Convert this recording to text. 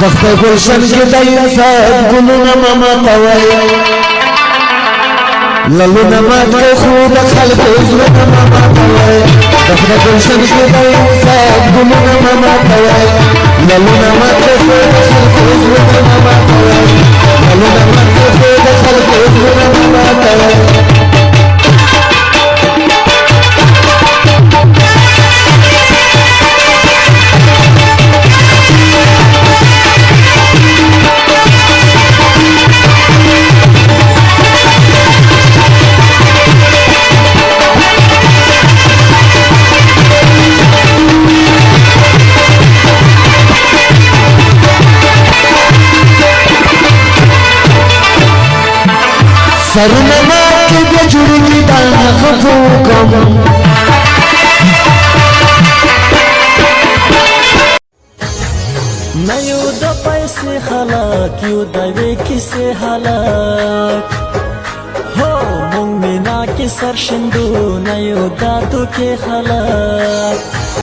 دخت گلشن کی د انسان گلونا ماما توي للونا ما خو د خلق زړه ماما توي دخت گلشن کی د انسان گلونا ماما توي للونا ما خو د خلق زړه ماما توي للونا ما خو د خلق زړه ماما توي سرونه ما کې د جوړېږي دا غفو کوم نه یو د پیسې خلاق یو د وې کیسې حالات هو مونږ مینا کې سرشندو نه یو د دوکې خلاق